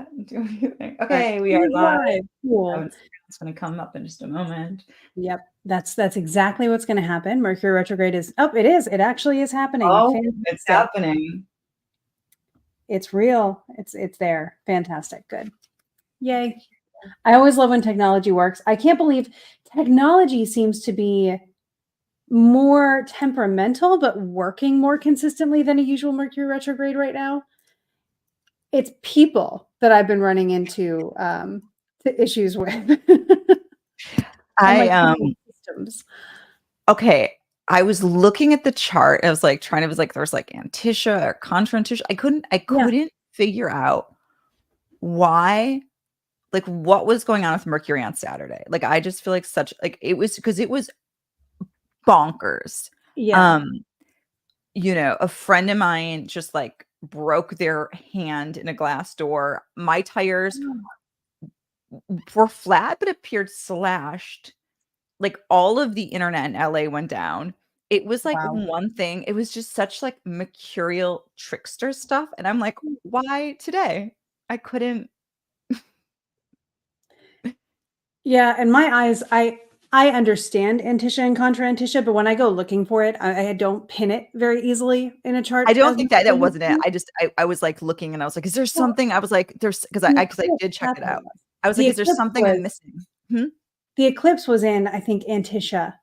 chat and do anything. Okay, we are live. Cool. It's going to come up in just a moment. Yep, that's exactly what's going to happen. Mercury retrograde is it is. It actually is happening. Oh, Fantastic. it's happening. It's real. It's there. Fantastic. Good. Yay. I always love when technology works. I can't believe technology seems to be more temperamental, but working more consistently than a usual Mercury retrograde right now. It's people that I've been running into issues with. Systems. Okay. I was looking at the chart. I was like there's like Anticia or contra Anticia. I couldn't figure out why, like what was going on with Mercury on Saturday. Like I just feel like it was because it was bonkers. Yeah. A friend of mine just like broke their hand in a glass door. My tires were flat but appeared slashed. Like all of the internet in LA went down. It was like one thing. It was just such like mercurial trickster stuff. And I'm like, why today? I couldn't. Yeah, in my eyes, I understand Anticia and contra Anticia, but when I go looking for it, I don't pin it very easily in a chart. I don't think that wasn't it. I was like looking and I was like, is there something? I was like, there's because I did check it out. I was like, is there something I'm missing? The eclipse was in, I think, Anticia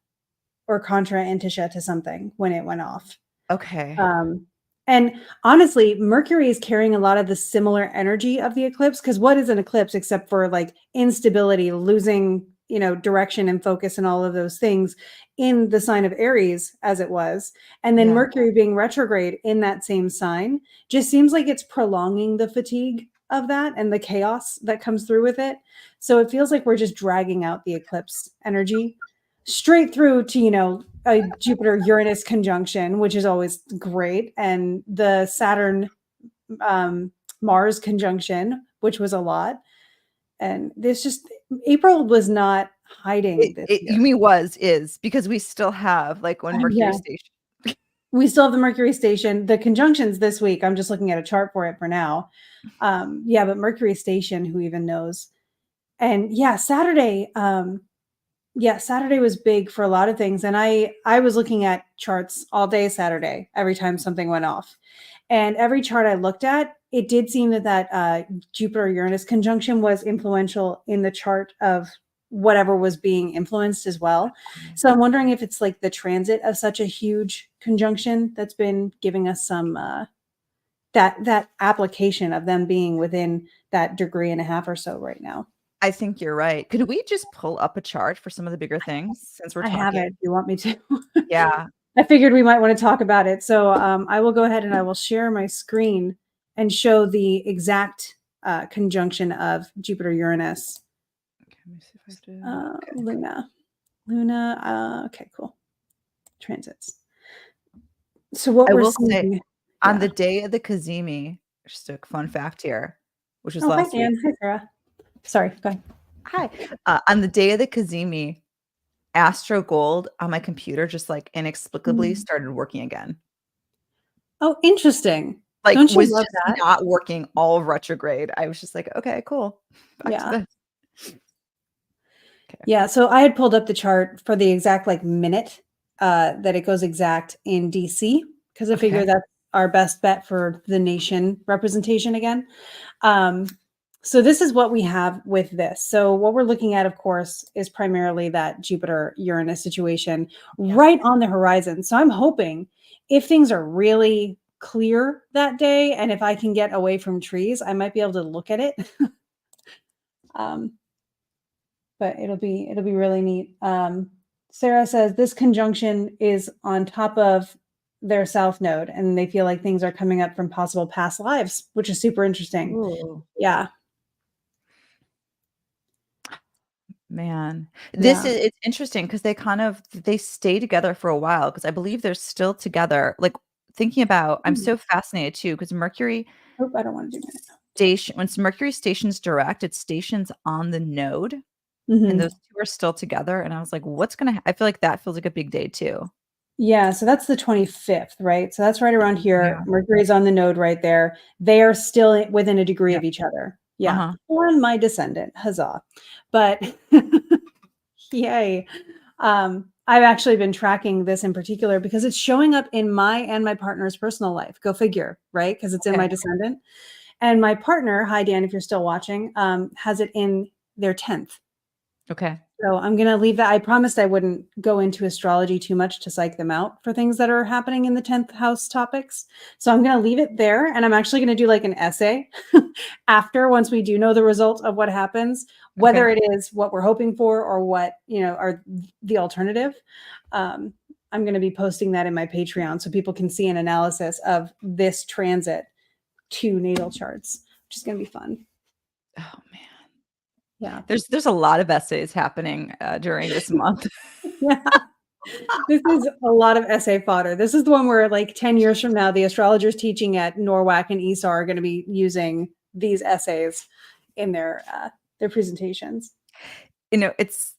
or contra Anticia to something when it went off. Okay. And honestly, Mercury is carrying a lot of the similar energy of the eclipse, because what is an eclipse except for like instability, losing, direction and focus and all of those things in the sign of Aries as it was. And then Mercury being retrograde in that same sign just seems like it's prolonging the fatigue of that and the chaos that comes through with it. So it feels like we're just dragging out the eclipse energy straight through to, a Jupiter-Uranus conjunction, which is always great, and the Saturn-Mars conjunction, which was a lot. And this just, April was not hiding this year. You mean is because we still have like when Mercury station. We still have the Mercury station. The conjunctions this week, I'm just looking at a chart for it for now. But Mercury station, who even knows? And Saturday, Saturday was big for a lot of things. And I was looking at charts all day Saturday, every time something went off. And every chart I looked at, it did seem that Jupiter-Uranus conjunction was influential in the chart of whatever was being influenced as well. So I'm wondering if it's like the transit of such a huge conjunction that's been giving us some that application of them being within that degree and a half or so right now. I think you're right. Could we just pull up a chart for some of the bigger things since we're talking? I have it. You want me to? Yeah. I figured we might want to talk about it. So I will go ahead and I will share my screen and show the exact conjunction of Jupiter-Uranus. Let me see if I do. Luna. Okay, cool. Transits. So what we're seeing on the day of the Cazimi, just a fun fact here, which was last week. Hi, Sarah. Sorry, go ahead. Hi. On the day of the Cazimi, Astro Gold on my computer just like inexplicably started working again. Oh, interesting. Like don't was just not working all retrograde. I was just like, okay, cool. Back to this. Okay. Yeah, so I had pulled up the chart for the exact like minute that it goes exact in DC, because I figure that's our best bet for the nation representation again. So this is what we have with this. So what we're looking at, of course, is primarily that Jupiter-Uranus situation right on the horizon. So I'm hoping if things are really clear that day, and if I can get away from trees, I might be able to look at it. But it'll be really neat. Sarah says this conjunction is on top of their south node, and they feel like things are coming up from possible past lives, which is super interesting. Ooh. Yeah. Man, it's interesting because they stay together for a while, because I believe they're still together. Like thinking about, I'm so fascinated too, because Mercury. I don't want to do that. Station, when Mercury stations direct, it stations on the node, and those two are still together. And I was like, what's gonna? I feel like that feels like a big day too. Yeah, so that's the 25th, right? So that's right around here. Yeah. Mercury's on the node right there. They are still within a degree of each other. Yeah, Uh-huh. on my descendant, huzzah. But yay. I've actually been tracking this in particular because it's showing up in my and my partner's personal life. Go figure, right? Because it's in Okay. my descendant. And my partner, hi Dan, if you're still watching, has it in their 10th. Okay. So I'm going to leave that. I promised I wouldn't go into astrology too much to psych them out for things that are happening in the 10th house topics. So I'm going to leave it there. And I'm actually going to do like an essay after, once we do know the result of what happens, whether Okay. it is what we're hoping for or what, are the alternative. Um, I'm going to be posting that in my Patreon so people can see an analysis of this transit to natal charts, which is going to be fun. Oh man. Yeah. There's a lot of essays happening during this month. Yeah. This is a lot of essay fodder. This is the one where, like, 10 years from now, the astrologers teaching at Norwalk and ESAR are going to be using these essays in their presentations. It's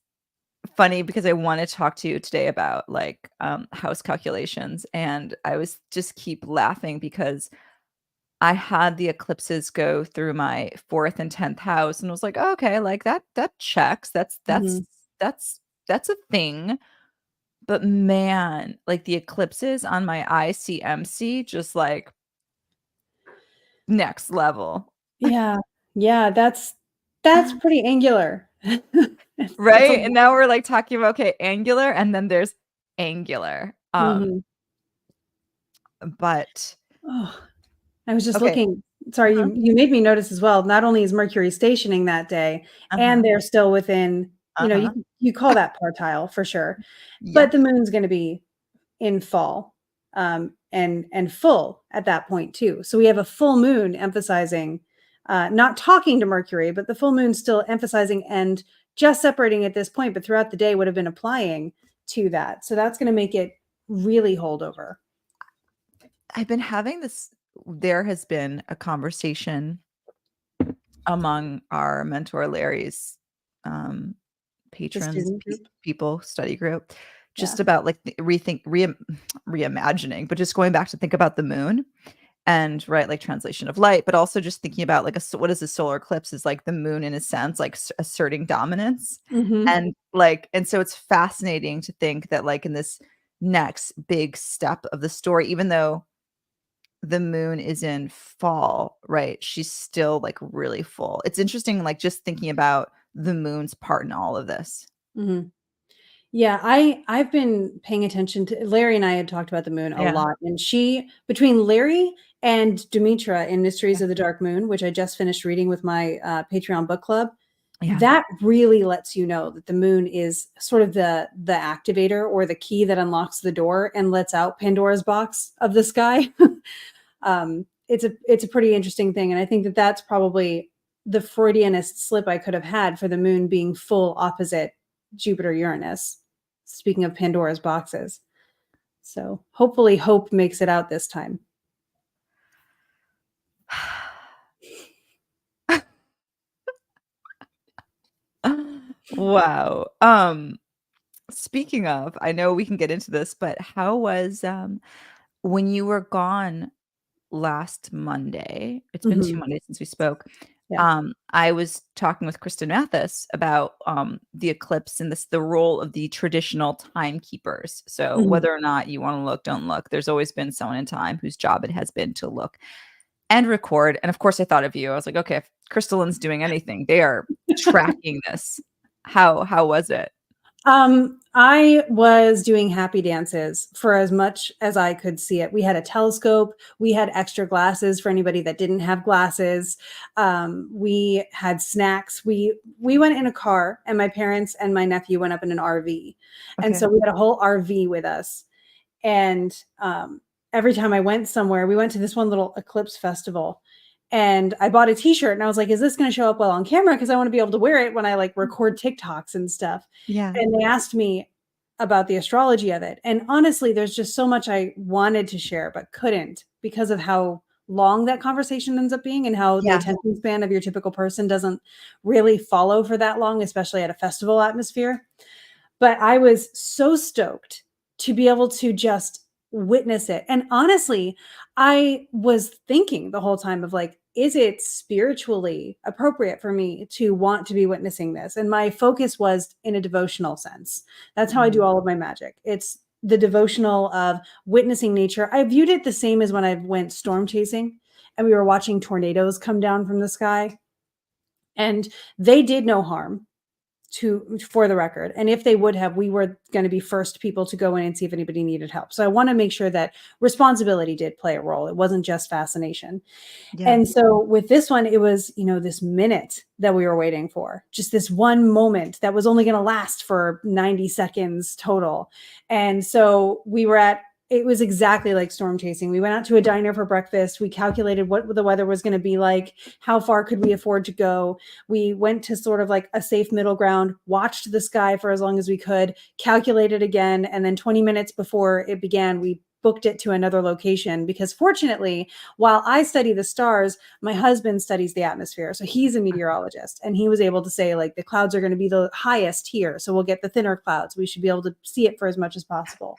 funny because I want to talk to you today about like house calculations, and I was just keep laughing because I had the eclipses go through my 4th and 10th house and was like, "Oh, okay, like that checks. Mhm. That's a thing." But man, like the eclipses on my ICMC just like next level. Yeah. Yeah, that's pretty angular. It's a Right? And now we're like talking about okay, angular and then there's angular. Mhm. But Oh, I was just okay. looking. Sorry, Uh-huh. you made me notice as well. Not only is Mercury stationing that day, and Uh-huh. they're still within, Uh-huh. you call that partile for sure, but Yes. the moon's going to be in fall, and full at that point too. So we have a full moon emphasizing, not talking to Mercury, but the full moon still emphasizing and just separating at this point, but throughout the day would have been applying to that. So that's going to make it really hold over. I've been having this there has been a conversation among our mentor Larry's um The patrons, student group. people study group, Yeah. just about like the reimagining, but just going back to think about the moon and right, like translation of light, but also just thinking about like what is a solar eclipse is like the moon in a sense, like asserting dominance. Hmm. And so it's fascinating to think that like in this next big step of the story, even though the moon is in fall, right? She's still like really full. It's interesting, like just thinking about the moon's part in all of this. Hmm. Yeah, I've been paying attention to Larry, and I had talked about the moon a Yeah. lot, and she between Larry and Demetra in Mysteries Yeah. of the Dark Moon, which I just finished reading with my Patreon book club, Yeah. that really lets you know that the moon is sort of the activator or the key that unlocks the door and lets out Pandora's box of the sky. It's a pretty interesting thing, and I think that that's probably the Freudianist slip I could have had for the moon being full opposite Jupiter Uranus. Speaking of Pandora's boxes, so hopefully hope makes it out this time. Wow. Speaking of, I know we can get into this, but how was when you were gone last Monday? It's been 2 Mhm. Mondays since we spoke. Yeah. I was talking with Kristen Mathis about the eclipse and the role of the traditional timekeepers. So Mhm. whether or not you want to look, don't look. There's always been someone in time whose job it has been to look and record. And of course, I thought of you. I was like, okay, if KristaLyn's doing anything, they are tracking this. How was it? I was doing happy dances for as much as I could see it. We had a telescope. We had extra glasses for anybody that didn't have glasses. We had snacks. We went in a car, and my parents and my nephew went up in an RV, and Okay. so we had a whole RV with us. And every time I went somewhere, we went to this one little eclipse festival, and I bought a T-shirt, and I was like, "Is this going to show up well on camera? Because I want to be able to wear it when I like record TikToks and stuff." Yeah. And they asked me about the astrology of it, and honestly, there's just so much I wanted to share but couldn't because of how long that conversation ends up being and how the Yeah. attention span of your typical person doesn't really follow for that long, especially at a festival atmosphere. But I was so stoked to be able to just witness it. And honestly, I was thinking the whole time of like, is it spiritually appropriate for me to want to be witnessing this? And my focus was in a devotional sense. That's how I do all of my magic. It's the devotional of witnessing nature. I viewed it the same as when I went storm chasing and we were watching tornadoes come down from the sky. And they did no harm, for the record. And if they would have, we were going to be first people to go in and see if anybody needed help. So I want to make sure that responsibility did play a role. It wasn't just fascination. Yeah. And so with this one, it was, this minute that we were waiting for, just this one moment that was only going to last for 90 seconds total. And so it was exactly like storm chasing. We went out to a diner for breakfast. We calculated what the weather was going to be like. How far could we afford to go? We went to sort of like a safe middle ground, watched the sky for as long as we could, calculated again. And then 20 minutes before it began, we booked it to another location because fortunately, while I study the stars, my husband studies the atmosphere. So he's a meteorologist and he was able to say like the clouds are going to be the highest here. So we'll get the thinner clouds. We should be able to see it for as much as possible.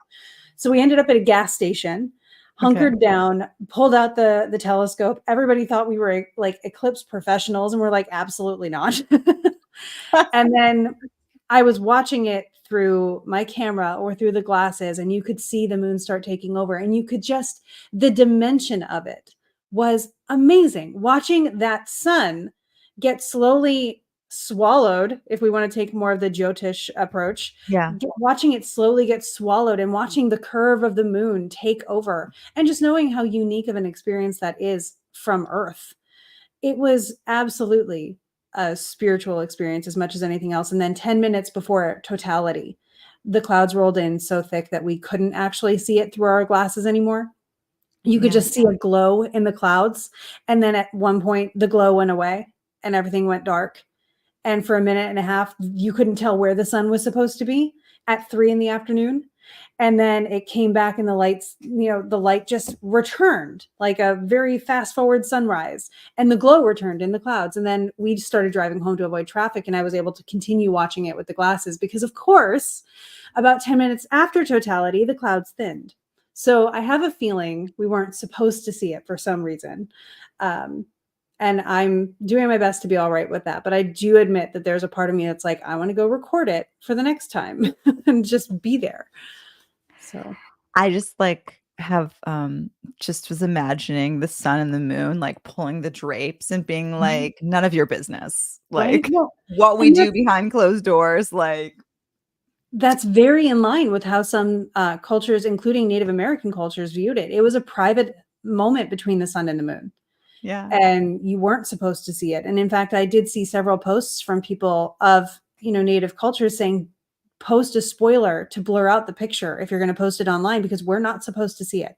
So we ended up at a gas station, hunkered down, pulled out the telescope. Everybody thought we were like eclipse professionals and we're like, absolutely not. And then I was watching it through my camera or through the glasses and you could see the moon start taking over and you could the dimension of it was amazing. Watching that sun get slowly swallowed, if we want to take more of the Jyotish approach, watching it slowly get swallowed and watching the curve of the moon take over and just knowing how unique of an experience that is from Earth. It was absolutely a spiritual experience as much as anything else. And then 10 minutes before totality, the clouds rolled in so thick that we couldn't actually see it through our glasses anymore. You could just see a glow in the clouds. And then at one point, the glow went away and everything went dark. And for a minute and a half, you couldn't tell where the sun was supposed to be at 3 p.m. And then it came back and the light just returned like a very fast forward sunrise and the glow returned in the clouds. And then we started driving home to avoid traffic and I was able to continue watching it with the glasses because of course, about 10 minutes after totality, the clouds thinned. So I have a feeling we weren't supposed to see it for some reason. And I'm doing my best to be all right with that. But I do admit that there's a part of me that's like, I want to go record it for the next time and just be there. So I just just was imagining the sun and the moon like pulling the drapes and being like, none of your business. Like what we do behind closed doors, like that's very in line with how some cultures, including Native American cultures, viewed it. It was a private moment between the sun and the moon. Yeah. And you weren't supposed to see it. And in fact, I did see several posts from people of, Native cultures saying, post a spoiler to blur out the picture if you're going to post it online, because we're not supposed to see it.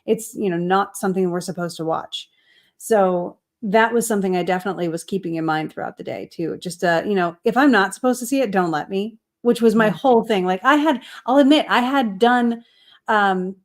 It's, not something we're supposed to watch. So that was something I definitely was keeping in mind throughout the day too. Just, if I'm not supposed to see it, don't let me, which was my whole thing. Like I'll admit I had done, in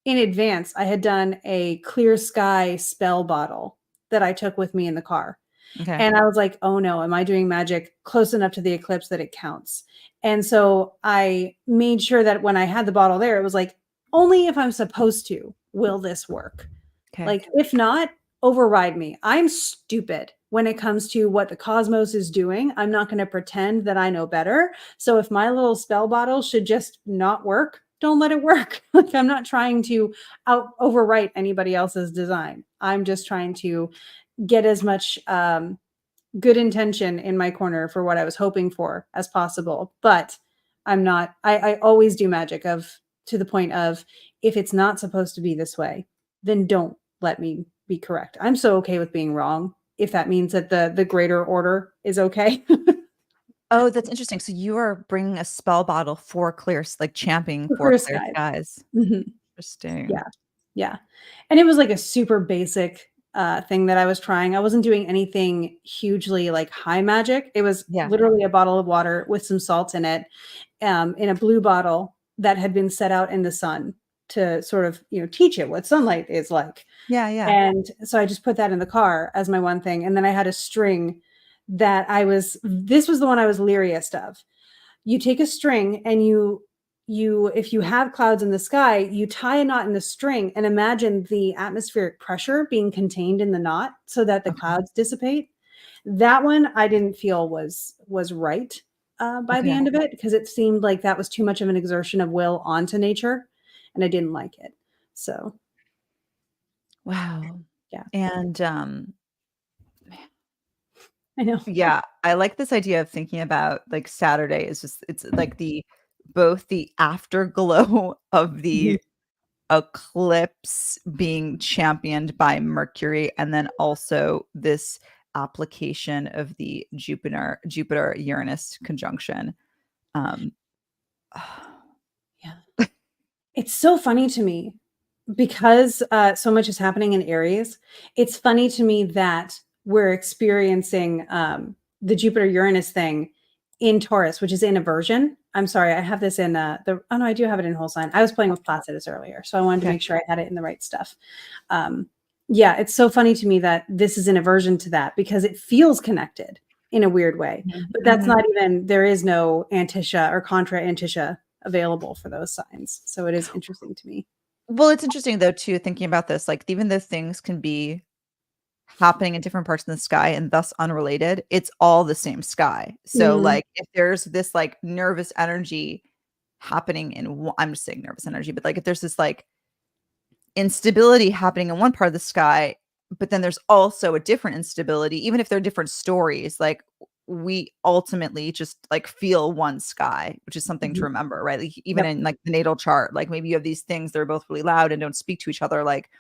advance, I had done a clear sky spell bottle that I took with me in the car. Okay. And I was like, oh no, am I doing magic close enough to the eclipse that it counts? And so I made sure that when I had the bottle there, it was like, only if I'm supposed to, will this work? Okay. Like, if not, override me. I'm stupid when it comes to what the cosmos is doing. I'm not going to pretend that I know better. So if my little spell bottle should just not work, don't let it work. Like I'm not trying to overwrite anybody else's design. I'm just trying to get as much good intention in my corner for what I was hoping for as possible. But I'm not, I always do magic to the point of, if it's not supposed to be this way, then don't let me be correct. I'm so okay with being wrong, if that means that the greater order is okay. Oh, that's interesting. So you are bringing a spell bottle for championing for clear skies. Mm-hmm. Interesting. Yeah. Yeah. And it was like a super basic thing that I was trying. I wasn't doing anything hugely like high magic. It was literally a bottle of water with some salt in it, in a blue bottle that had been set out in the sun to sort of, teach it what sunlight is like. Yeah. Yeah. And so I just put that in the car as my one thing. And then I had a string that this was the one I was leariest of. You take a string and you if you have clouds in the sky, you tie a knot in the string and imagine the atmospheric pressure being contained in the knot so that the Okay. clouds dissipate. That one I didn't feel was right by the Okay. end of it, because it seemed like that was too much of an exertion of will onto nature, and I didn't like it. So Wow. yeah, And, I know. yeah, I like this idea of thinking about, like, Saturday is just it's like both the afterglow of Mhm. the eclipse being championed by Mercury, and then also this application of the Jupiter-Uranus conjunction. Um, Yeah. It's so funny to me because so much is happening in Aries. It's funny to me that we're experiencing the Jupiter Uranus thing in Taurus, which is in aversion. I'm sorry, I have this in oh no, I do have it in whole sign. I was playing with Placidus earlier, so I wanted to okay. make sure I had it in the right stuff. Um, yeah, it's so funny to me that this is an aversion to that because it feels connected in a weird way. Mhm, But that's mhm. not even, there is no antitia or contra antitia available for those signs. So it is interesting to me. Well, it's interesting though too, thinking about this, like, even though things can be happening in different parts of the sky and thus unrelated, it's all the same sky. So, Mhm. like, if there's this, like, nervous energy happening in one I'm just saying nervous energy, but, like, if there's this, like, instability happening in one part of the sky, but then there's also a different instability, even if they're different stories, like, we ultimately just, like, feel one sky, which is something to Mhm. remember, right? Like, even Yep. in, like, the natal chart, like, maybe you have these things that are both really loud and don't speak to each other, like,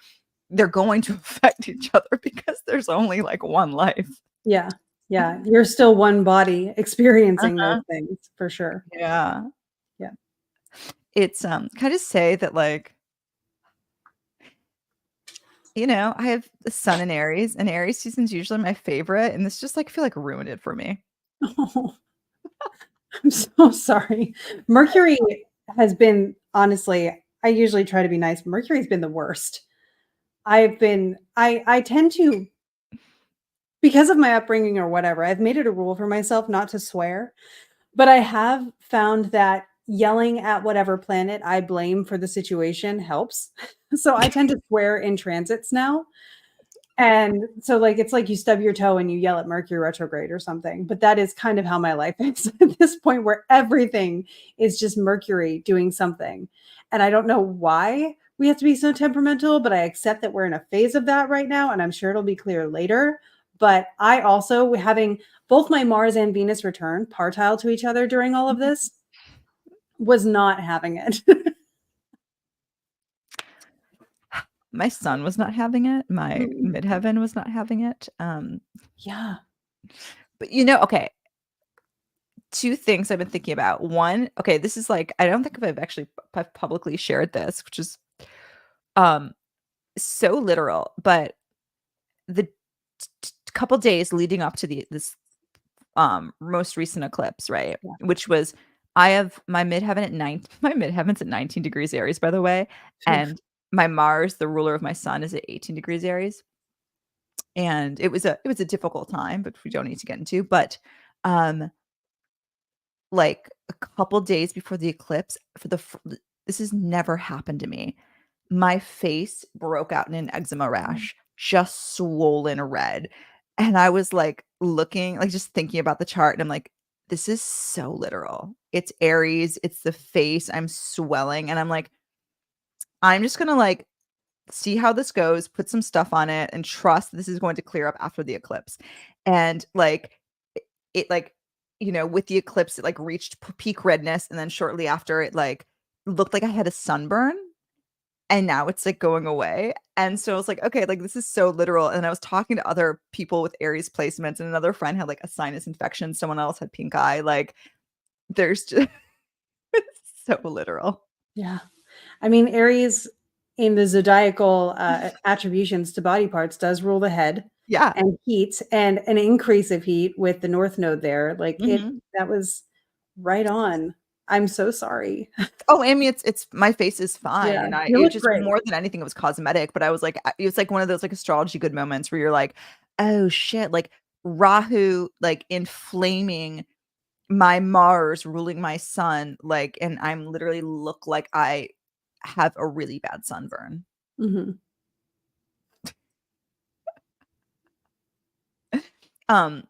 they're going to affect each other because there's only, like, one life. Yeah. Yeah. You're still one body experiencing those Uh-huh. things for sure. Yeah. Yeah. It's, can I just say that, like, I have the sun in Aries, and Aries season's usually my favorite, and this just, like, feel like ruined it for me. Oh, I'm so sorry. Mercury has been, honestly, I usually try to be nice. Mercury's been the worst. I tend to, because of my upbringing or whatever, I've made it a rule for myself not to swear. But I have found that yelling at whatever planet I blame for the situation helps. So I tend to swear in transits now. And so, like, it's like you stub your toe and you yell at Mercury retrograde or something. But that is kind of how my life is at this point, where everything is just Mercury doing something. And I don't know why we have to be so temperamental, but I accept that we're in a phase of that right now. And I'm sure it'll be clear later. But I also, having both my Mars and Venus return partile to each other during all of this, was not having it. My sun was not having it, my Mm, midheaven was not having it, yeah. but, okay, 2 things I've been thinking about. One, okay, this is, like, I don't think I've actually I've publicly shared this, which is, um, so literal, but the couple days leading up to this, most recent eclipse, right? Yeah. Which was I have my midheaven at 9 my midheaven's at 19 degrees Aries, by the way, Oof. and my Mars, the ruler of my sun, is at 18 degrees Aries, and it was a difficult time, but we don't need to get into, but, um, like, a couple days before the eclipse, for the f this has never happened to me. My face broke out in an eczema rash, just swollen red, and I was, like, looking like, just thinking about the chart, and I'm like, "This is so literal." It's Aries, it's the face, I'm swelling, and I'm like, "I'm just gonna, like, see how this goes, put some stuff on it, and trust this is going to clear up after the eclipse." And, like, like, with the eclipse, it, like, reached peak redness, and then shortly after, it, like, looked like I had a sunburn. And now it's, like, going away, and so I was like, "Okay, like, this is so literal," and I was talking to other people with Aries placements, and another friend had, like, a sinus infection, someone else had pink eye, like, there's just it's so literal. Yeah. I mean, Aries in the zodiacal attributions to body parts does rule the head Yeah. and heat and an increase of heat with the north node there. Like it, Mhm. that was right on. I'm so sorry. Oh, I mean, it's my face is fine, Yeah. and You it look just great. more than anything, it was cosmetic, but I was like it was like one of those, like, astrology good moments where you're like, "Oh, shit," like, Rahu, like, inflaming my Mars ruling my sun, like, and I'm literally look like I have a really bad sunburn. Mhm. Um,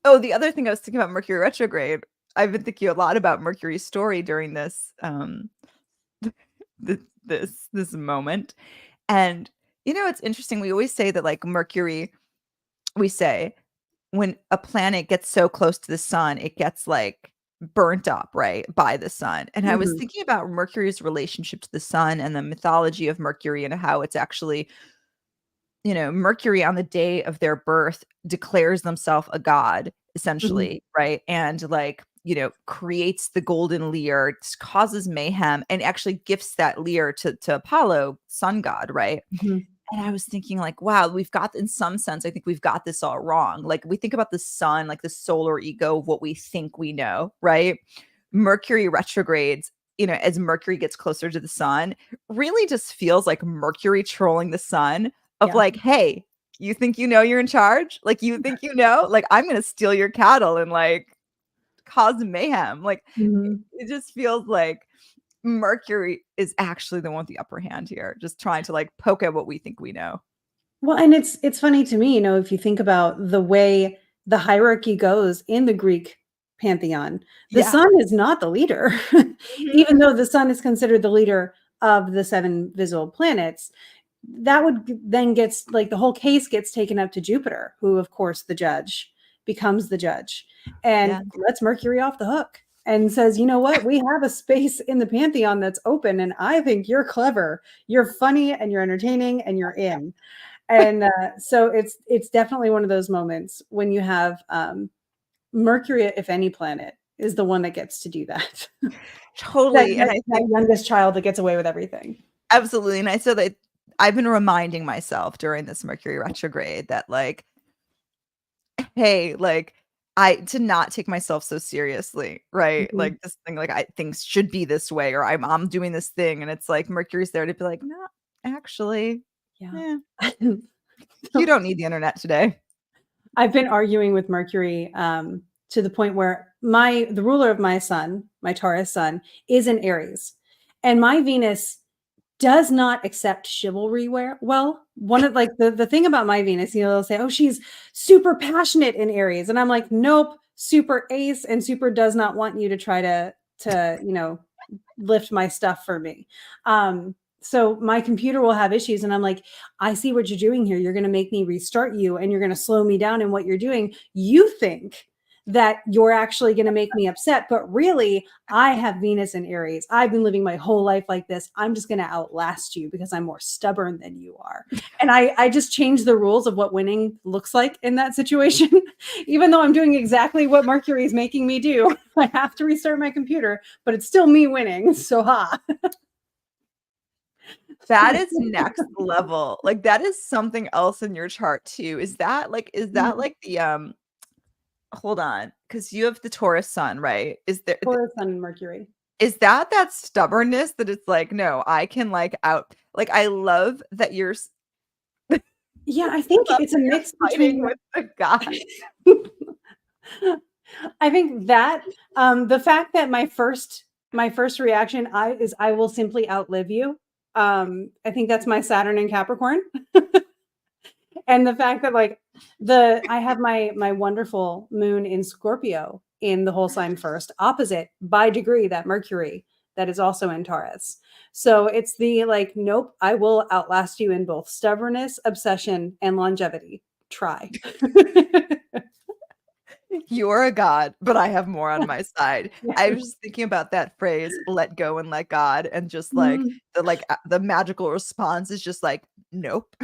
oh, the other thing I was thinking about Mercury retrograde, I've been thinking a lot about Mercury's story during this, this moment, and, it's interesting, we always say that, like, Mercury we say when a planet gets so close to the sun, it gets, like, burnt up, right, by the sun, and I was Mhm. thinking about Mercury's relationship to the sun and the mythology of Mercury and how it's actually Mercury on the day of their birth declares themselves a god, Mhm. essentially, right? And like, creates the golden lyre, causes mayhem, and actually gifts that lyre to Apollo, sun god, right? Mhm. And I was thinking, like, wow, we've got in some sense, I think we've got this all wrong. Like, we think about the sun, like the solar ego of what we think we know, right? Mercury retrogrades, as Mercury gets closer to the sun, really just feels like Mercury trolling the sun of Yeah. like, hey, you think you know you're in charge? Like, you think you know? Like, I'm gonna steal your cattle and like cause mayhem. Like, Mhm. it just feels like Mercury is actually the one with the upper hand here, just trying to like poke at what we think we know. Well, and it's funny to me, if you think about the way the hierarchy goes in the Greek pantheon, the Yeah. sun is not the leader. Mhm. Even though the sun is considered the leader of the 7 visible planets, that would then gets like the whole case gets taken up to Jupiter, who of course becomes the judge Yeah. and lets Mercury off the hook and says, "You know what? We have a space in the pantheon that's open and I think you're clever. You're funny and you're entertaining and you're in." And so it's definitely one of those moments when you have Mercury, if any planet, is the one that gets to do that. that, Totally. And that I that think youngest child that gets away with everything. absolutely. And I said that I've been reminding myself during this Mercury retrograde that like, hey, like I to not take myself so seriously, right? Mhm. Like this thing, like things should be this way, or I'm doing this thing, and it's like Mercury's there to be like, no, actually, Yeah. yeah, you So don't need the internet today. I've been arguing with Mercury to the point where the ruler of my sun, my Taurus sun, is in Aries, and my Venus does not accept chivalry well. One of like the thing about my Venus, they'll say, "Oh, she's super passionate in Aries," and I'm like, "Nope, super ace, and super does not want you to try to lift my stuff for me." So my computer will have issues, and I'm like, "I see what you're doing here. You're going to make me restart you, and you're going to slow me down in what you're doing. You think." That you're actually going to make me upset, but really, I have Venus in Aries. I've been living my whole life like this. I'm just going to outlast you because I'm more stubborn than you are. And I just changed the rules of what winning looks like in that situation. Even though I'm doing exactly what Mercury is making me do, I have to restart my computer, but it's still me winning. So ha. That is next level. Like that is something else in your chart too. Is that like the hold on, because you have the Taurus sun, right? Taurus, Sun, and Mercury. Is that stubbornness that it's like, no, I can like out like I love that Yeah, I I think love it's a that you're mix fighting between. with the guy. I think that the fact that my first reaction I will simply outlive you. I think that's my Saturn in Capricorn, and the fact that like the I have my wonderful moon in Scorpio in the whole sign first, opposite by degree that Mercury that is also in Taurus. So it's the like, nope, I will outlast you in both stubbornness, obsession, and longevity. Try. You're a god, but I have more on my side. Yeah. I was just thinking about that phrase, let go and let God, and just like Mhm. the magical response is just like, nope.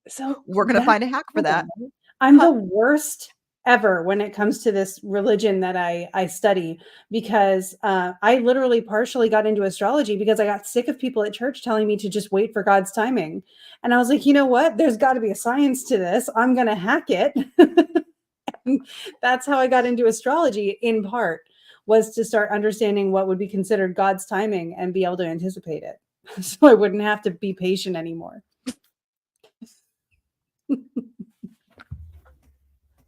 So We're gonna that's find a hack the for that. problem, right? I'm the worst ever when it comes to this religion that I study because I literally partially got into astrology because I got sick of people at church telling me to just wait for God's timing. And I was like, you know what? There's got to be a science to this. I'm going to hack it. And that's how I got into astrology in part was to start understanding what would be considered God's timing and be able to anticipate it. So I wouldn't have to be patient anymore.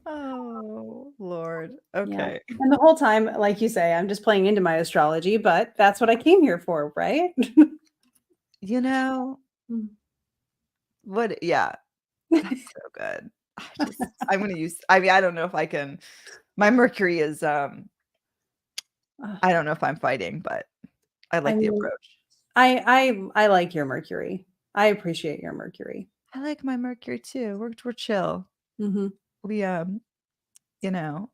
Oh, Lord. Yeah. Okay. And the whole time, like you say, I'm just playing into my astrology, but that's what I came here for, right? You know, what yeah, that's so good. I'm gonna use I mean, I don't know if I can my Mercury is, Ugh, I don't know if I'm fighting, but I I like the mean, approach. I like your Mercury. I appreciate your Mercury. I like my Mercury too. We're chill. Hmm. We, you know,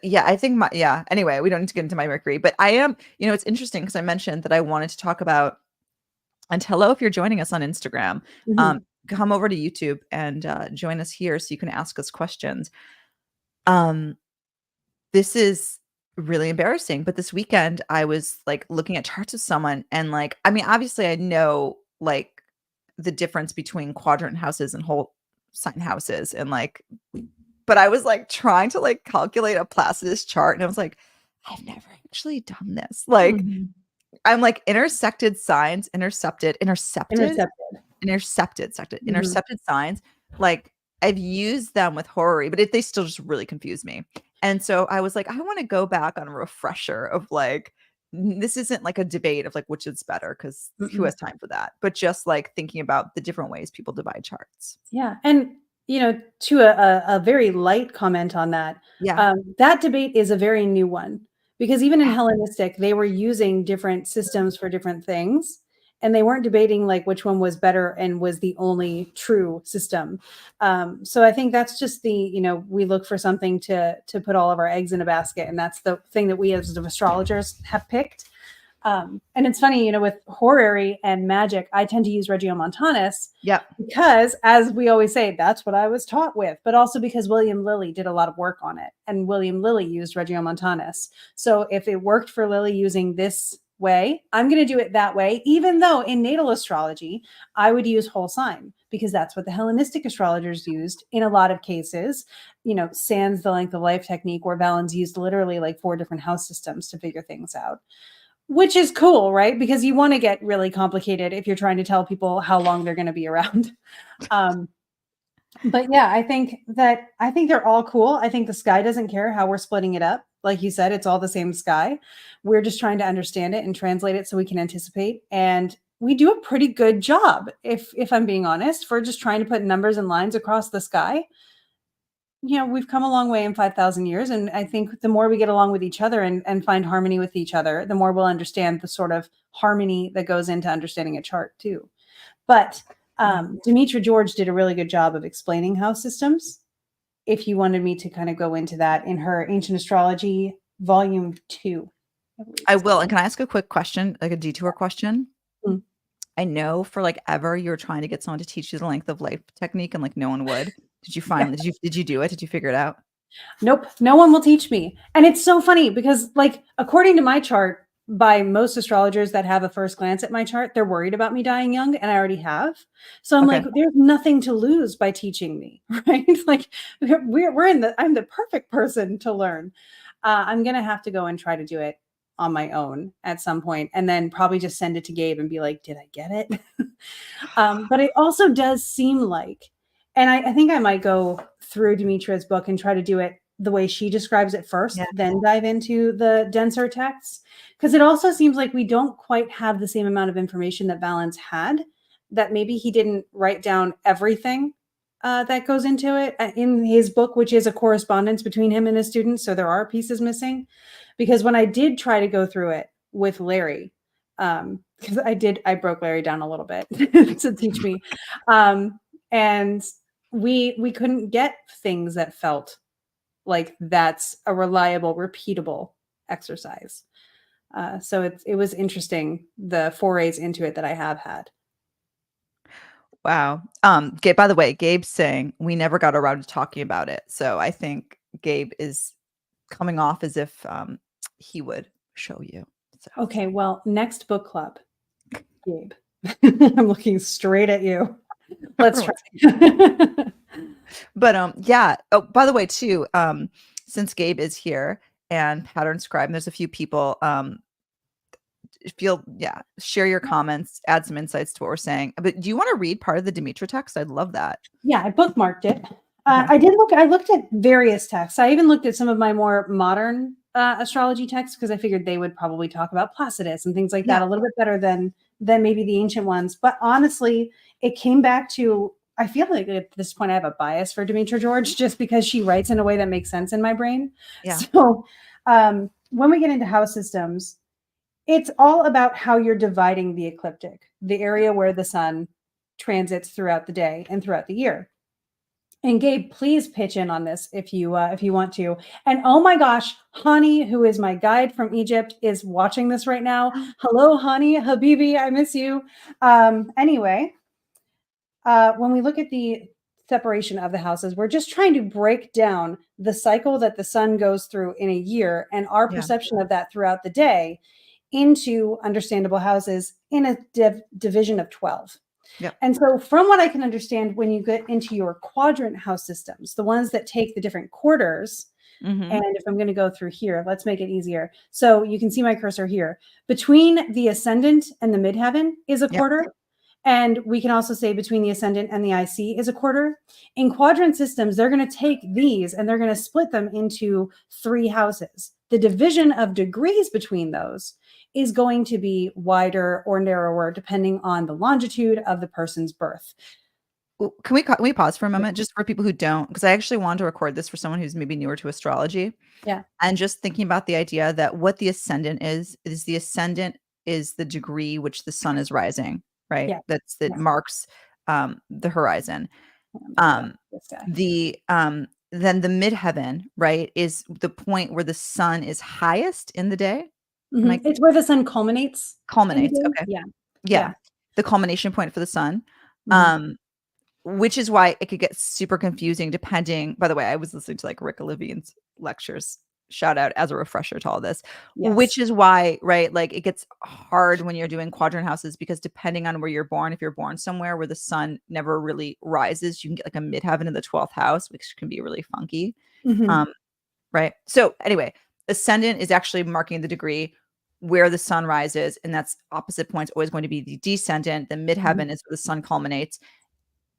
yeah, I think my yeah, anyway, we don't need to get into my Mercury, but I am it's interesting because I mentioned that I wanted to talk about and hello if you're joining us on Instagram. Hmm. Come over to YouTube and, join us here so you can ask us questions. Um, this is really embarrassing, but this weekend I was, like, looking at charts with someone and, like I mean, obviously, I know, like, the difference between quadrant houses and whole sign houses and, like but I was, like, trying to, like, calculate a Placidus chart, and I was like, "I've never actually done this." Like, Hmm. I'm like, intersected signs, Hmm. intercepted signs, like, I've used them with horary, but they still just really confuse me. And so I was like, I wanna go back on a refresher of, like, this isn't like a debate of, like, which is better because who Hmm. has time for that? But just, like, thinking about the different ways people divide charts. Yeah, and to a very light comment on that, Yeah. that debate is a very new one because even in Hellenistic, they were using different systems for different things, and they weren't debating like which one was better and was the only true system. So I think that's just we look for something to put all of our eggs in a basket, and that's the thing that we as astrologers have picked. And it's funny, with horary and magic, I tend to use Regiomontanus Yep. because, as we always say, that's what I was taught with, but also because William Lilly did a lot of work on it, and William Lilly used Regiomontanus. So if it worked for Lilly using this way, I'm going to do it that way, even though in natal astrology, I would use whole sign because that's what the Hellenistic astrologers used in a lot of cases, sans the length of life technique, where Valens used literally like 4 different house systems to figure things out. Which is cool, right? Because you want to get really complicated if you're trying to tell people how long they're going to be around. Um, but yeah, I think they're all cool. I think the sky doesn't care how we're splitting it up. Like you said, it's all the same sky. We're just trying to understand it and translate it so we can anticipate. And we do a pretty good job, if I'm being honest, for just trying to put numbers and lines across the sky. We've come a long way in 5,000 years. And I think the more we get along with each other and find harmony with each other, the more we'll understand the sort of harmony that goes into understanding a chart too. But Demetra George did a really good job of explaining house systems. If you wanted me to kind of go into that in her Ancient Astrology, Volume 2, I believe I it's will, called. and can I ask a quick question, like a detour question? Mm. I know for, like, ever you were trying to get someone to teach you the length of life technique and, like, no one would. Did you Yeah. finally did you do it? Did you figure it out? Nope, no one will teach me. And it's so funny because, like, according to my chart, by most astrologers that have a first glance at my chart, they're worried about me dying young, and I already have. So I'm Okay. like, there's nothing to lose by teaching me, right? Like, I'm the perfect person to learn. I'm gonna have to go and try to do it on my own at some point, and then probably just send it to Gabe and be like, "Did I get it?" But it also does seem like, and I think I might go through Demetra's book and try to do it the way she describes it first, Yeah. then dive into the denser texts. Because it also seems like we don't quite have the same amount of information that Valens had, that maybe he didn't write down everything that goes into it in his book, which is a correspondence between him and his students. So there are pieces missing. Because when I did try to go through it with Larry, because I broke Larry down a little bit to teach me, and we couldn't get things that felt like that's a reliable, repeatable exercise. So it was interesting, the forays into it that I have had. Wow. Gabe, by the way, Gabe's saying we never got around to talking about it. So I think Gabe is coming off as if he would show you. So Okay, well, next book club, Gabe. I'm looking straight at you. Let's try. everyone's but yeah. Oh, by the way, too, since Gabe is here and Pattern Scribe, there's a few people feel share your comments, add some insights to what we're saying. But do you want to read part of the Demetra text? I'd love that. Yeah, I bookmarked it. I looked at various texts. I even looked at some of my more modern astrology texts because I figured they would probably talk about Placidus and things like that a little bit better than maybe the ancient ones. But honestly, it came back to, I feel like at this point I have a bias for Demetra George just because she writes in a way that makes sense in my brain. Yeah. So when we get into house systems, it's all about how you're dividing the ecliptic, the area where the sun transits throughout the day and throughout the year. And Gabe, please pitch in on this if you want to. And oh my gosh, Hani, who is my guide from Egypt, is watching this right now. Hello, Hani, Habibi, I miss you. Anyway, when we look at the separation of the houses, we're just trying to break down the cycle that the sun goes through in a year and our perception of that throughout the day into understandable houses in a division of 12. Yep. And so from what I can understand, when you get into your quadrant house systems, the ones that take the different quarters, and if I'm going to go through here, let's make it easier. So you can see my cursor here. Between the ascendant and the midheaven is a quarter. And we can also say between the ascendant and the IC is a quarter. In quadrant systems, they're going to take these and they're going to split them into 3 houses. The division of degrees between those is going to be wider or narrower depending on the longitude of the person's birth. Can we pause for a moment just for people who don't, because I actually wanted to record this for someone who's maybe newer to astrology. Yeah. And just thinking about the idea that what the ascendant is the ascendant is the degree which the sun is rising, right? Yeah. That marks the horizon. Then the midheaven, right, is the point where the sun is highest in the day. It's where the sun culminates. Okay. Yeah. The culmination point for the sun. Which is why it could get super confusing depending. By the way, I was listening to like Rick Levine's lectures. Shout out as a refresher to all this, which is why, right? Like it gets hard when you're doing quadrant houses because depending on where you're born, if you're born somewhere where the sun never really rises, you can get like a midheaven in the 12th house, which can be really funky. Right. So anyway, ascendant is actually marking the degree where the sun rises, and that's opposite points always going to be the descendant. The midheaven is where the sun culminates,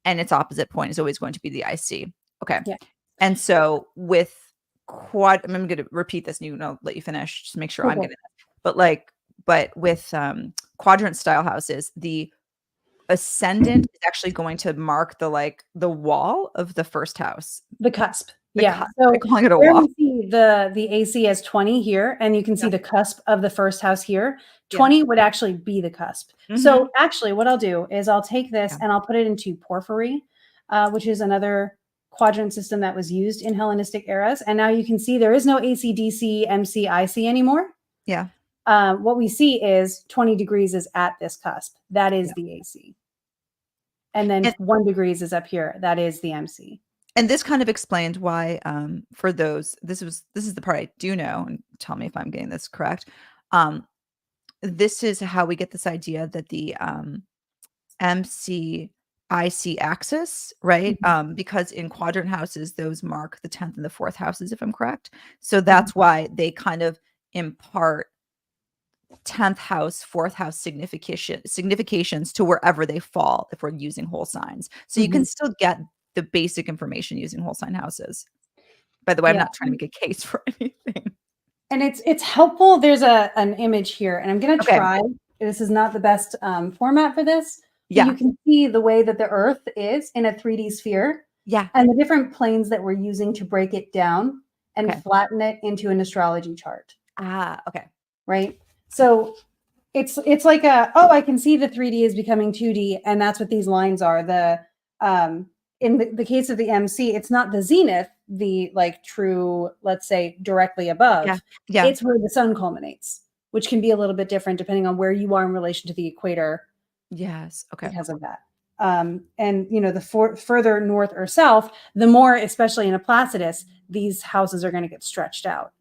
and its opposite point is always going to be the IC. Okay. Yeah. And so with I'm going to repeat this and I'll let you finish, just make sure I'm getting it. But with quadrant style houses, the ascendant is actually going to mark the wall of the first house. The cusp. Cusp. So I'm calling it a wall. You see the AC as 20 here, and you can see the cusp of the first house here. 20 would actually be the cusp. So actually what I'll do is I'll take this and I'll put it into porphyry, which is another quadrant system that was used in Hellenistic eras. And now you can see there is no AC, DC, MC, IC anymore. Yeah. What we see is 20 degrees is at this cusp. That is the AC. And then 1 degrees is up here. That is the MC. And this kind of explained why, for those, this is the part I do know, and tell me if I'm getting this correct. This is how we get this idea that the MC IC axis, right? Because in quadrant houses, those mark the 10th and the 4th houses, if I'm correct. So that's why they kind of impart 10th house, 4th house significations to wherever they fall if we're using whole signs. So you can still get the basic information using whole sign houses. By the way, I'm not trying to make a case for anything. And it's helpful. There's an image here, and I'm going to try. This is not the best format for this. But you can see the way that the Earth is in a 3D sphere. Yeah. And the different planes that we're using to break it down and flatten it into an astrology chart. Okay. Right. So it's like I can see the 3D is becoming 2D, and that's what these lines are. In the case of the MC, it's not the zenith, the true, let's say, directly above. Yeah. It's where the sun culminates, which can be a little bit different depending on where you are in relation to the equator. Yes. Okay. Because of that. And the further north or south, the more, especially in a Placidus, these houses are going to get stretched out.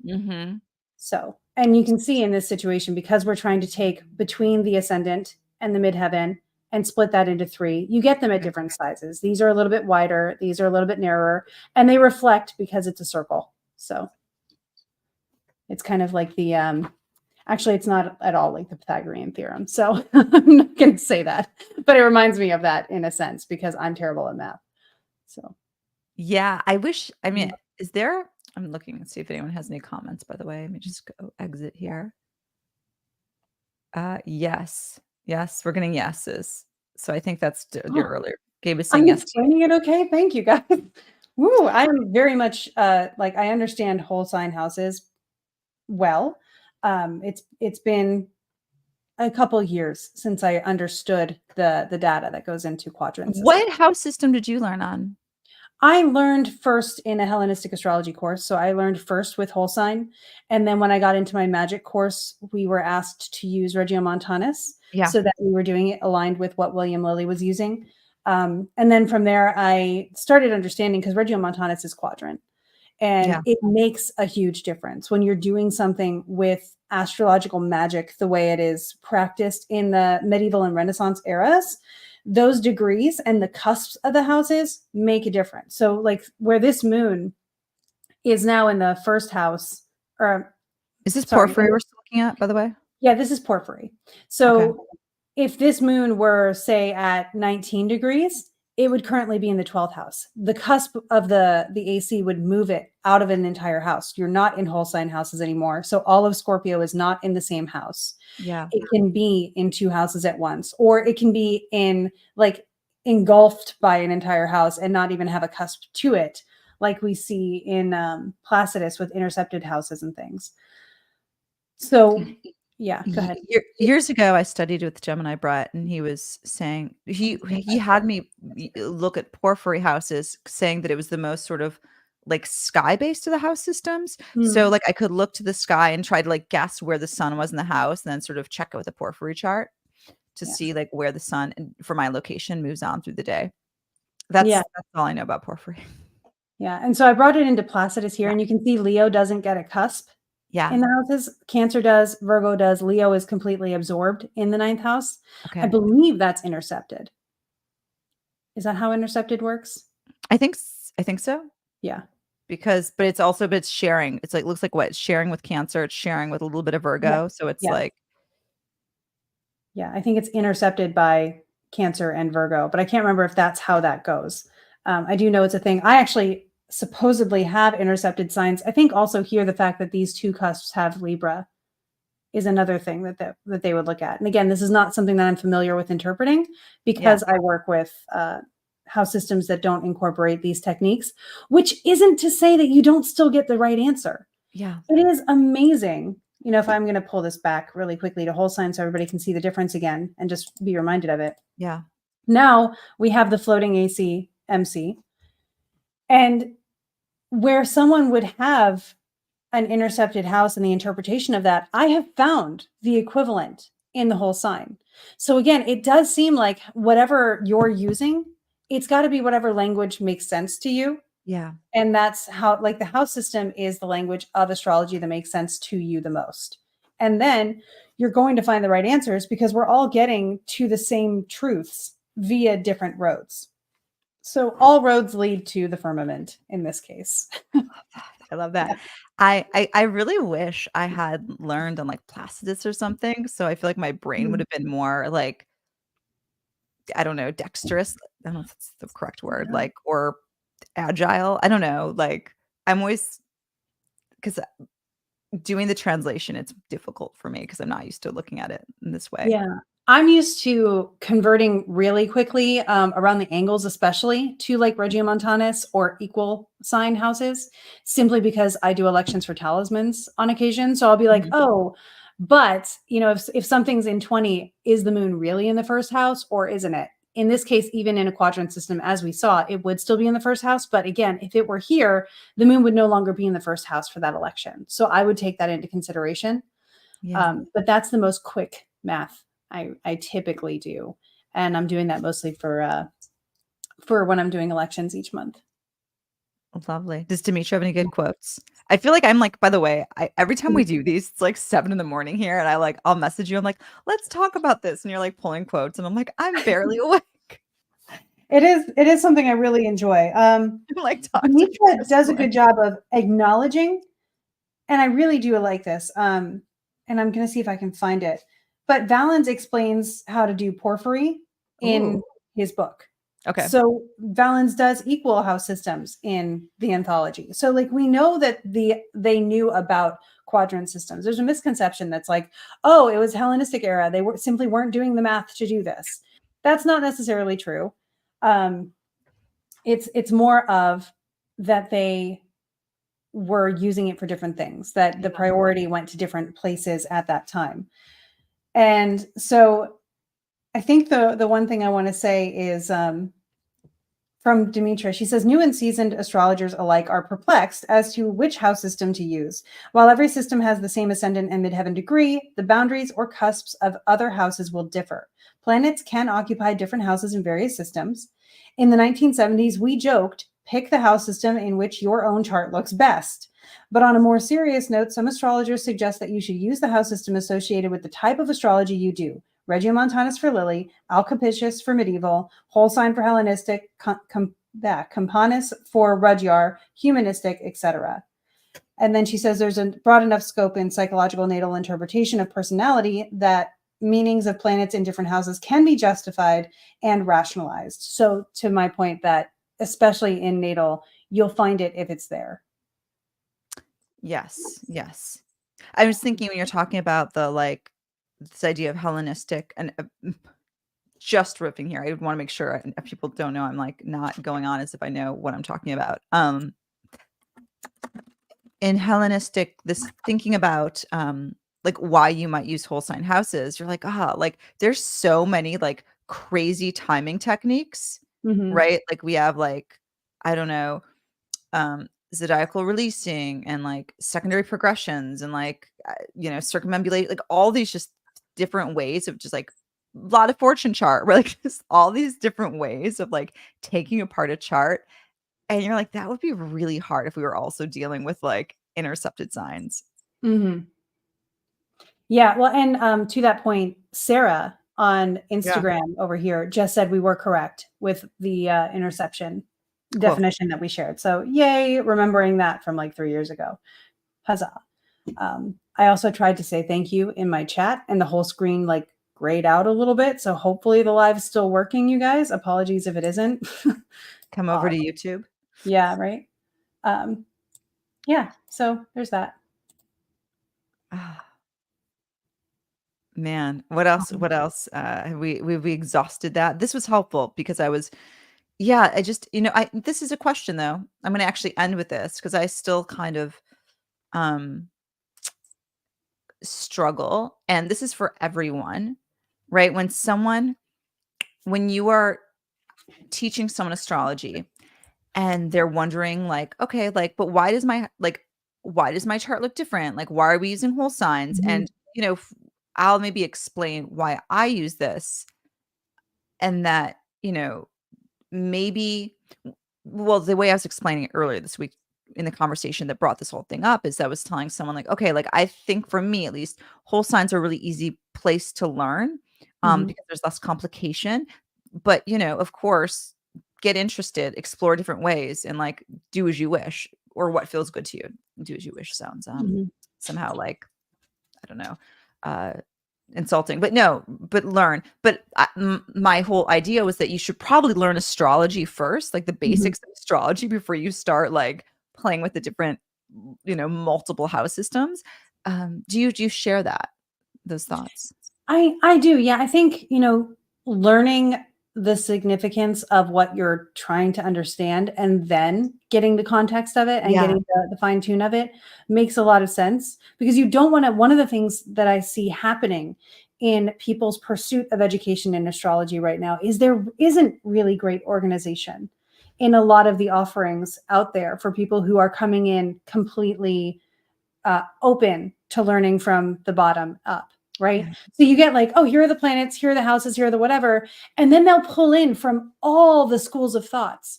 So, and you can see in this situation, because we're trying to take between the ascendant and the midheaven and split that into 3, you get them at different sizes. These are a little bit wider. These are a little bit narrower, and they reflect because it's a circle. So it's kind of like the, actually it's not at all like the Pythagorean theorem. So I'm not going to say that, but it reminds me of that in a sense because I'm terrible at math. So. Yeah, I wish I mean, Yeah. is there I'm looking to see if anyone has any comments, by the way. Let me just go exit here. Yes. Yes, we're getting yeses. So I think that's your Oh, earlier Gabe was saying I'm yes to you. explaining it okay? Thank you, guys. Woo, I'm very much, like, I understand whole sign houses well. It's been a couple years since I understood the data that goes into quadrant system. What house system did you learn on? I learned first in a Hellenistic astrology course. So I learned first with whole sign. And then when I got into my magic course, we were asked to use Regiomontanus Yeah. so that we were doing it aligned with what William Lilly was using. And then from there, I started understanding because Regiomontanus is quadrant. And Yeah. it makes a huge difference when you're doing something with astrological magic the way it is practiced in the medieval and Renaissance eras. Those degrees and the cusps of the houses make a difference. So, like where this moon is now in the first house, or Is this sorry, porphyry we're still looking at, by the way? yeah, this is porphyry. Okay. So if this moon were, say, at 19 degrees, it would currently be in the 12th house. The cusp of the AC would move it out of an entire house. You're not in whole sign houses anymore. So all of Scorpio is not in the same house. Yeah. It can be in two houses at once, or it can be in like engulfed by an entire house and not even have a cusp to it, like we see in Placidus with intercepted houses and things. So yeah, go ahead. Years ago, I studied with Gemini Brett, and he was saying he had me look at porphyry houses, saying that it was the most sort of like sky based of the house systems. So Hmm. like I could look to the sky and try to like guess where the sun was in the house, and then sort of check it with a porphyry chart to Yeah. see like where the sun and for my location moves on through the day. Yeah. That's all I know about porphyry. Yeah. And so I brought it into Placidus here, Yeah. and you can see Leo doesn't get a cusp Yeah. in the houses. Cancer does, Virgo does. Leo is completely absorbed in the ninth house. I Okay. believe that's intercepted. Is that how intercepted works? I think so. Yeah. Because but it's also but it's sharing. It's like looks like what? It's sharing with Cancer, it's sharing with a little bit of Yeah. Virgo, so it's Yeah. like Yeah. I think it's intercepted by Cancer and Virgo, but I can't remember if that's how that goes. I do know it's a thing. I actually supposedly have intercepted signs. I think also here the fact that these two cusps have Libra is another thing that they would look at. And again, this is not something that I'm familiar with interpreting yeah, because I work with house systems that don't incorporate these techniques, which isn't to say that you don't still get the right answer. yeah, It is amazing. You know, if I'm going to pull this back really quickly to whole sign so everybody can see the difference again and just be reminded of it. yeah, Now we have the floating AC MC, and where someone would have an intercepted house and the interpretation of that, I have found the equivalent in the whole sign. So again, it does seem like whatever you're using, it's got to be whatever language makes sense to you. yeah, And that's how, like, the house system is the language of astrology that makes sense to you the most. And then you're going to find the right answers because we're all getting to the same truths via different roads. So all roads lead to the firmament in this case. I love that. I really wish I had learned on, like, Placidus or something, so I feel like my brain would Mm. have been more, like, I don't know, dexterous? I don't know if that's the correct word, Yeah. like, or agile? I don't know, like, I'm always 'cause doing the translation, it's difficult for me because 'cause I'm not used to looking at it in this way. Yeah. I'm used to converting really quickly, around the angles, especially to like Regiomontanus or equal sign houses, simply because I do elections for talismans on occasion. So I'll be like, Mhm. oh, but you know, if something's in 20, is the moon really in the first house or isn't it? In this case, even in a quadrant system, as we saw, it would still be in the first house. But again, if it were here, the moon would no longer be in the first house for that election. So I would take that into consideration. Yeah. But that's the most quick math I typically do, and I'm doing that mostly for when I'm doing elections each month. Lovely. Does Demetria have any good quotes? I feel like I'm like, by the way, every time we do these, it's like 7 in the morning here, and I'll message you. I'm like, let's talk about this. And you're like pulling quotes, and I'm like, I'm barely awake. It is something I really enjoy. I'm like, talk to Demetria does a KristaLyn. good job of acknowledging, and I really do like this. And I'm going to see if I can find it. But Valens explains how to do porphyry Ooh, in his book. Okay. So Valens does equal house systems in the anthology. So like we know that they knew about quadrant systems. There's a misconception that's like, oh, it was Hellenistic era. They simply weren't doing the math to do this. That's not necessarily true. It's more of that they were using it for different things, that the priority went to different places at that time. And so I think the one thing I want to say is from Demetra. She says, new and seasoned astrologers alike are perplexed as to which house system to use. While every system has the same ascendant and midheaven degree, the boundaries or cusps of other houses will differ. Planets can occupy different houses in various systems. In the 1970s, we joked, pick the house system in which your own chart looks best. But on a more serious note, some astrologers suggest that you should use the house system associated with the type of astrology you do. Regiomontanus for Lily, Alcapitius for medieval, whole sign for Hellenistic, Campanus for Rudyard, humanistic, etc. And then she says there's a broad enough scope in psychological natal interpretation of personality that meanings of planets in different houses can be justified and rationalized. So to my point that especially in natal, you'll find it if it's there. Yes. Yes. I was thinking when you're talking about the like this idea of Hellenistic and just riffing here. I want to make sure if people don't know, I'm like not going on as if I know what I'm talking about. In Hellenistic, this thinking about like why you might use whole sign houses, you're like, like there's so many like crazy timing techniques, right? Like we have like, I don't know, zodiacal releasing and like secondary progressions and like circumambulate, like all these just different ways of just like a lot of fortune chart, right? Like just all these different ways of like taking apart a chart. And you're like, that would be really hard if we were also dealing with like intercepted signs. Yeah, well, and to that point, Sarah on Yeah. Instagram over here just said we were correct with the interception Cool. definition that we shared. So yay, remembering that from like 3 years ago. Huzzah. I also tried to say thank you in my chat and the whole screen like grayed out a little bit. So hopefully the live's still working, you guys. Apologies if it isn't. Come over to YouTube. Yeah, right. Yeah, so there's that. Man, what else? What else? Have we exhausted that? This was helpful because I just, this is a question though. I'm going to actually end with this because I still kind of struggle, and this is for everyone, right? When you are teaching someone astrology and they're wondering like, okay, like, but why does my chart look different? Like, why are we using whole signs? And, I'll maybe explain why I use this and that, maybe, well, the way I was explaining it earlier this week in the conversation that brought this whole thing up is I was telling someone like, okay, like I think for me at least, whole signs are a really easy place to learn because there's less complication. But, of course, get interested, explore different ways, and like do as you wish or what feels good to you. Do as you wish sounds somehow like, I don't know, insulting, but no, but learn. But my whole idea was that you should probably learn astrology first, like the basics of astrology before you start like playing with the different, multiple house systems. Do you share those thoughts? I do. Yeah. I think, learning the significance of what you're trying to understand and then getting the context of it and Yeah. getting the fine tune of it makes a lot of sense because you don't want to. One of the things that I see happening in people's pursuit of education in astrology right now is there isn't really great organization in a lot of the offerings out there for people who are coming in completely open to learning from the bottom up. Right. Yeah. So you get like, oh, here are the planets, here are the houses, here are the whatever. And then they'll pull in from all the schools of thoughts.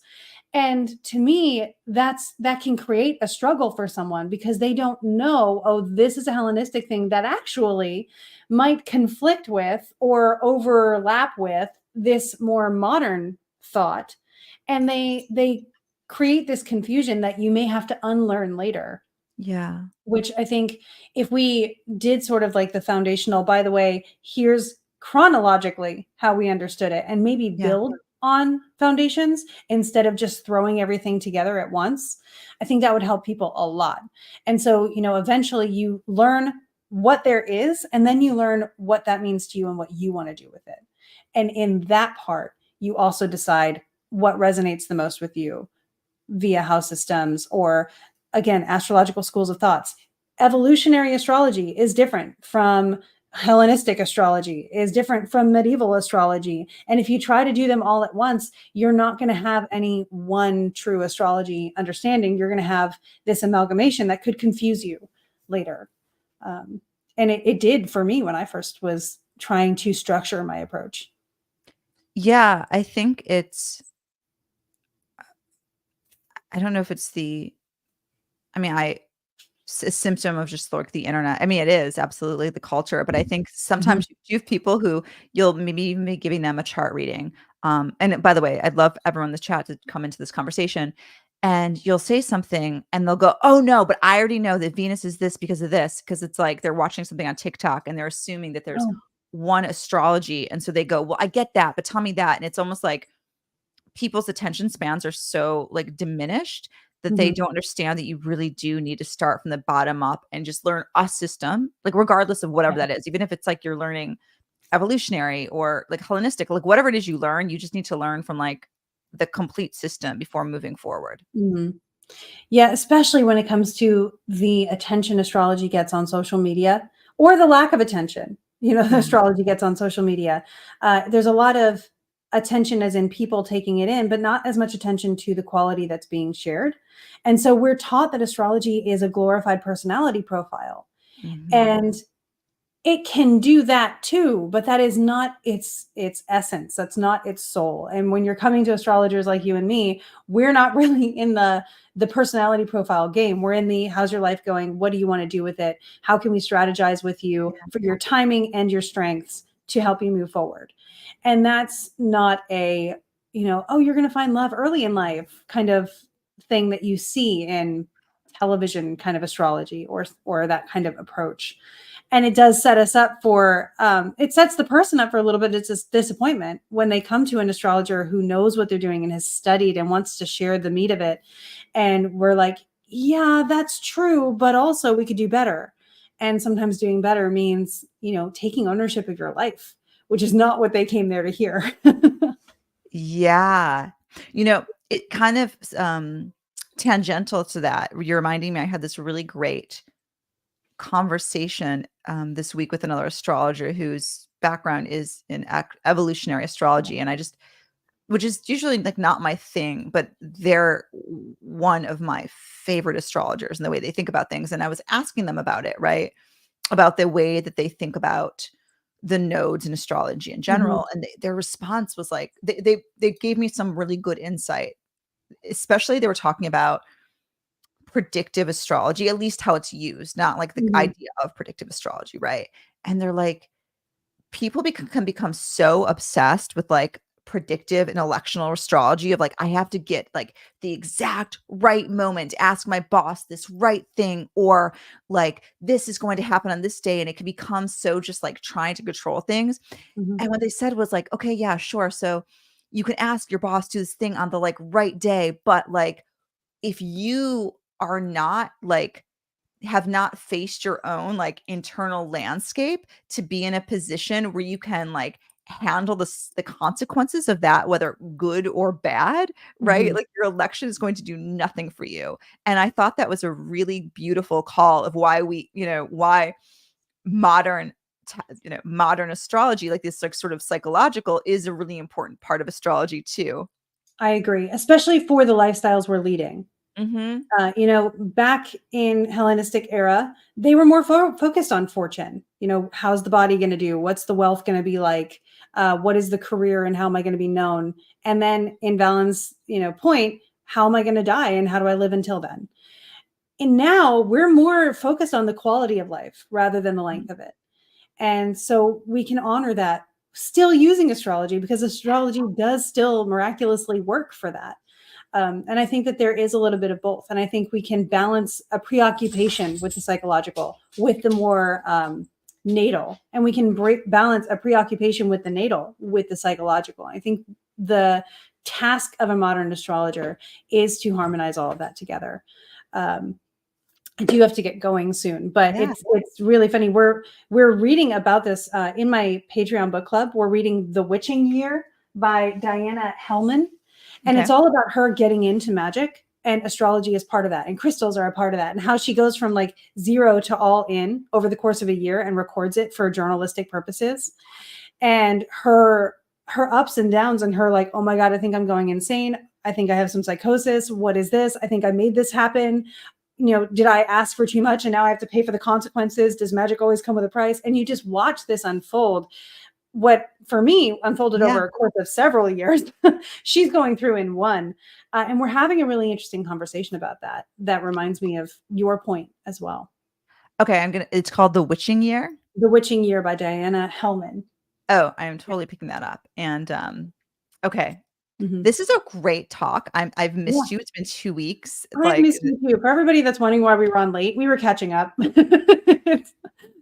And to me, that can create a struggle for someone because they don't know, oh, this is a Hellenistic thing that actually might conflict with or overlap with this more modern thought. And they create this confusion that you may have to unlearn later. Yeah. Which I think if we did sort of like the foundational, by the way, here's chronologically how we understood it and maybe build on foundations instead of just throwing everything together at once, I think that would help people a lot. And so, eventually you learn what there is, and then you learn what that means to you and what you want to do with it. And in that part, you also decide what resonates the most with you via house systems or, again, astrological schools of thoughts. Evolutionary astrology is different from Hellenistic astrology, is different from medieval astrology. And if you try to do them all at once, you're not going to have any one true astrology understanding. You're going to have this amalgamation that could confuse you later. And it did for me when I first was trying to structure my approach. Yeah, I think I don't know if it's a symptom of just like the internet. I mean, it is absolutely the culture, but I think sometimes you have people who you'll maybe even be giving them a chart reading. And by the way, I'd love everyone in the chat to come into this conversation, and you'll say something and they'll go, "Oh no, but I already know that Venus is this because of this." Because it's like they're watching something on TikTok and they're assuming that there's Oh. one astrology. And so they go, "Well, I get that, but tell me that." And it's almost like people's attention spans are so like diminished that they Mhm. don't understand that you really do need to start from the bottom up and just learn a system, like regardless of whatever Yeah. that is, even if it's like you're learning evolutionary or like Hellenistic, like whatever it is you learn, you just need to learn from like the complete system before moving forward. Mhm. Yeah, especially when it comes to the attention astrology gets on social media or the lack of attention, the Mhm. astrology gets on social media. There's a lot of attention as in people taking it in, but not as much attention to the quality that's being shared. And so we're taught that astrology is a glorified personality profile. Mhm. And it can do that too, but that is not its essence. That's not its soul. And when you're coming to astrologers like you and me, we're not really in the personality profile game. We're in the how's your life going? What do you want to do with it? How can we strategize with you for your timing and your strengths to help you move forward? And that's not a, oh, you're going to find love early in life kind of thing that you see in television kind of astrology or that kind of approach. And it does set us up for it sets the person up for a little bit of disappointment when they come to an astrologer who knows what they're doing and has studied and wants to share the meat of it. And we're like, yeah, that's true, but also we could do better. And sometimes doing better means, taking ownership of your life, which is not what they came there to hear. Yeah. It kind of tangential to that. You're reminding me I had this really great conversation this week with another astrologer whose background is in evolutionary astrology, and which is usually like not my thing, but they're one of my favorite astrologers and the way they think about things. And I was asking them about it, right? About the way that they think about the nodes in astrology in Mhm. general. And their response was like, they gave me some really good insight, especially they were talking about predictive astrology, at least how it's used, not like the Mhm. idea of predictive astrology, right? And they're like, people can become so obsessed with like predictive and electional astrology of like, I have to get like the exact right moment to ask my boss this right thing, or like this is going to happen on this day. And it can become so just like trying to control things. Mhm. And what they said was like, okay, yeah, sure. So you can ask your boss to do this thing on the like right day, but like if you are not like have not faced your own like internal landscape to be in a position where you can like handle the consequences of that, whether good or bad, right? Mhm. Like your election is going to do nothing for you. And I thought that was a really beautiful call of why why modern modern astrology, like this like sort of psychological, is a really important part of astrology too. I agree, especially for the lifestyles we're leading. Mhm. Back in Hellenistic era, they were more focused on fortune. How's the body going to do? What's the wealth going to be like? What is the career and how am I going to be known? And then in Valen's, point, how am I going to die and how do I live until then? And now we're more focused on the quality of life rather than the length of it. And so we can honor that still using astrology because astrology does still miraculously work for that. And I think that there is a little bit of both. And I think we can balance a preoccupation with the psychological with the more natal. And we can balance a preoccupation with the natal with the psychological. I think the task of a modern astrologer is to harmonize all of that together. I do have to get going soon, but Yeah. it's really funny. We're reading about this in my Patreon book club. We're reading The Witching Year by Diana Hellman, and Okay. it's all about her getting into magic, and astrology is part of that, and crystals are a part of that, and how she goes from like 0 to all in over the course of a year and records it for journalistic purposes, and her ups and downs, and her like, oh my God, I think I'm going insane. I think I have some psychosis. What is this? I think I made this happen. Did I ask for too much and now I have to pay for the consequences? Does magic always come with a price? And you just watch this unfold. What for me unfolded Yeah. over a course of several years, she's going through in one. And we're having a really interesting conversation about that. That reminds me of your point as well. Okay, it's called The Witching Year? The Witching Year by Diana Hellman. Oh, I am totally picking that up, and, okay. Mhm. This is a great talk. I've Yeah. missed you, it's been 2 weeks, I like, miss you too. For everybody that's wondering why we were on late, we were catching up. It's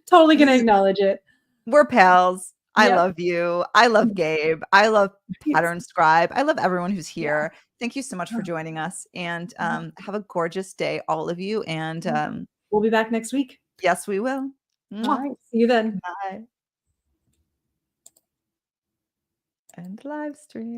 totally this gonna is acknowledge it. we're pals. I Yep. love you. I love Gabe. I love Yes. Pattern Scribe. I love everyone who's Yeah. here. Thank you so much for joining us, and, have a gorgeous day, all of you, and, We'll be back next week. yes, we will. All Mwah. right. See you then. Bye. End live stream.